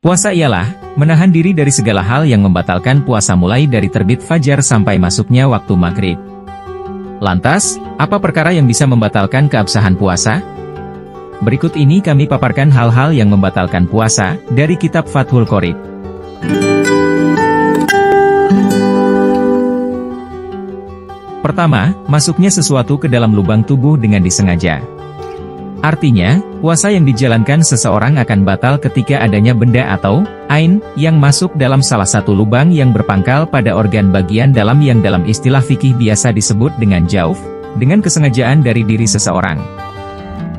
Puasa ialah menahan diri dari segala hal yang membatalkan puasa mulai dari terbit fajar sampai masuknya waktu maghrib. Lantas, apa perkara yang bisa membatalkan keabsahan puasa? Berikut ini kami paparkan hal-hal yang membatalkan puasa dari kitab Fathul Qorib. Pertama, masuknya sesuatu ke dalam lubang tubuh dengan disengaja. Artinya, puasa yang dijalankan seseorang akan batal ketika adanya benda atau ain yang masuk dalam salah satu lubang yang berpangkal pada organ bagian dalam yang dalam istilah fikih biasa disebut dengan jauf, dengan kesengajaan dari diri seseorang.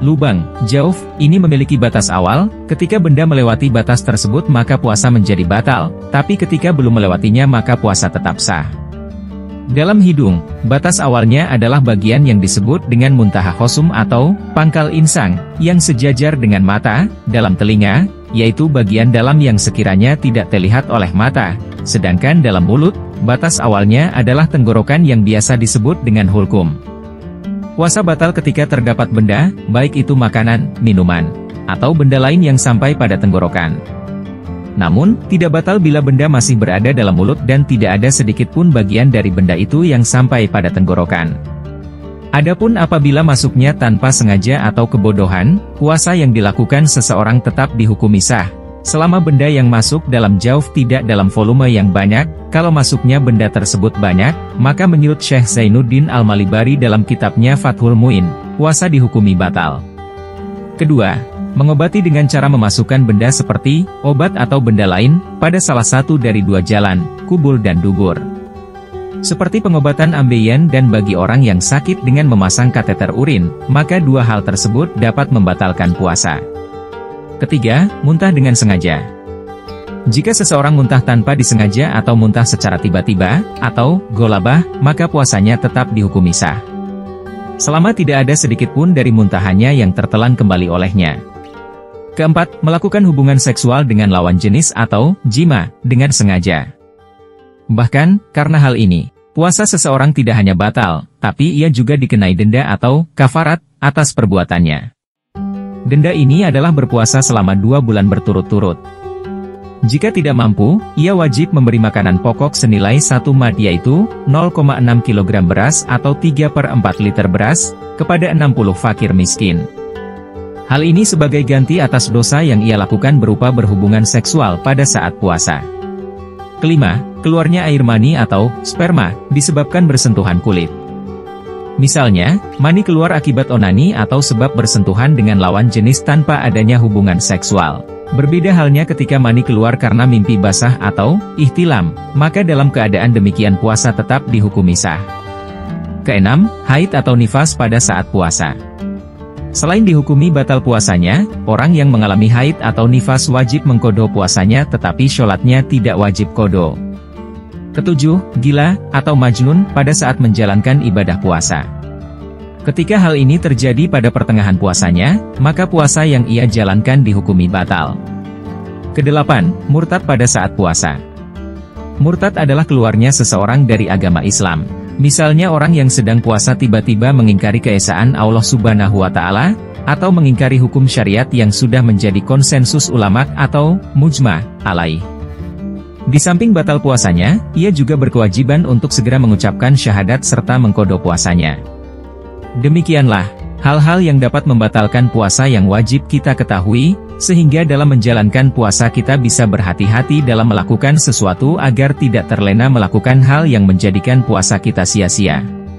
Lubang, jauf, ini memiliki batas awal, ketika benda melewati batas tersebut maka puasa menjadi batal, tapi ketika belum melewatinya maka puasa tetap sah. Dalam hidung, batas awalnya adalah bagian yang disebut dengan muntaha khosum atau pangkal insang, yang sejajar dengan mata. Dalam telinga, yaitu bagian dalam yang sekiranya tidak terlihat oleh mata. Sedangkan dalam mulut, batas awalnya adalah tenggorokan yang biasa disebut dengan hulkum. Puasa batal ketika terdapat benda, baik itu makanan, minuman, atau benda lain yang sampai pada tenggorokan. Namun, tidak batal bila benda masih berada dalam mulut dan tidak ada sedikit pun bagian dari benda itu yang sampai pada tenggorokan. Adapun apabila masuknya tanpa sengaja atau kebodohan, puasa yang dilakukan seseorang tetap dihukumi sah, selama benda yang masuk dalam jauf tidak dalam volume yang banyak. Kalau masuknya benda tersebut banyak, maka menurut Syekh Zainuddin Al-Malibari dalam kitabnya Fathul Mu'in, puasa dihukumi batal. Kedua, mengobati dengan cara memasukkan benda seperti obat atau benda lain pada salah satu dari dua jalan, kubul dan dubur. Seperti pengobatan ambeien dan bagi orang yang sakit dengan memasang kateter urin, maka dua hal tersebut dapat membatalkan puasa. Ketiga, muntah dengan sengaja. Jika seseorang muntah tanpa disengaja atau muntah secara tiba-tiba, atau golabah, maka puasanya tetap dihukumi sah, selama tidak ada sedikit pun dari muntahannya yang tertelan kembali olehnya. Keempat, melakukan hubungan seksual dengan lawan jenis atau jima dengan sengaja. Bahkan, karena hal ini, puasa seseorang tidak hanya batal, tapi ia juga dikenai denda atau kafarat atas perbuatannya. Denda ini adalah berpuasa selama 2 bulan berturut-turut. Jika tidak mampu, ia wajib memberi makanan pokok senilai 1 mad yaitu 0,6 kg beras atau 3/4 liter beras, kepada 60 fakir miskin. Hal ini sebagai ganti atas dosa yang ia lakukan berupa berhubungan seksual pada saat puasa. Kelima, keluarnya air mani atau sperma, disebabkan bersentuhan kulit. Misalnya, mani keluar akibat onani atau sebab bersentuhan dengan lawan jenis tanpa adanya hubungan seksual. Berbeda halnya ketika mani keluar karena mimpi basah atau ihtilam, maka dalam keadaan demikian puasa tetap dihukumi sah. Keenam, haid atau nifas pada saat puasa. Selain dihukumi batal puasanya, orang yang mengalami haid atau nifas wajib mengqodho puasanya tetapi sholatnya tidak wajib qodho. Ketujuh, gila atau majnun pada saat menjalankan ibadah puasa. Ketika hal ini terjadi pada pertengahan puasanya, maka puasa yang ia jalankan dihukumi batal. Kedelapan, murtad pada saat puasa. Murtad adalah keluarnya seseorang dari agama Islam. Misalnya orang yang sedang puasa tiba-tiba mengingkari keesaan Allah Subhanahu wa Ta'ala, atau mengingkari hukum syariat yang sudah menjadi konsensus ulama atau mujma' alaih. Di samping batal puasanya, ia juga berkewajiban untuk segera mengucapkan syahadat serta mengqodho puasanya. Demikianlah hal-hal yang dapat membatalkan puasa yang wajib kita ketahui, sehingga dalam menjalankan puasa kita bisa berhati-hati dalam melakukan sesuatu agar tidak terlena melakukan hal yang menjadikan puasa kita sia-sia.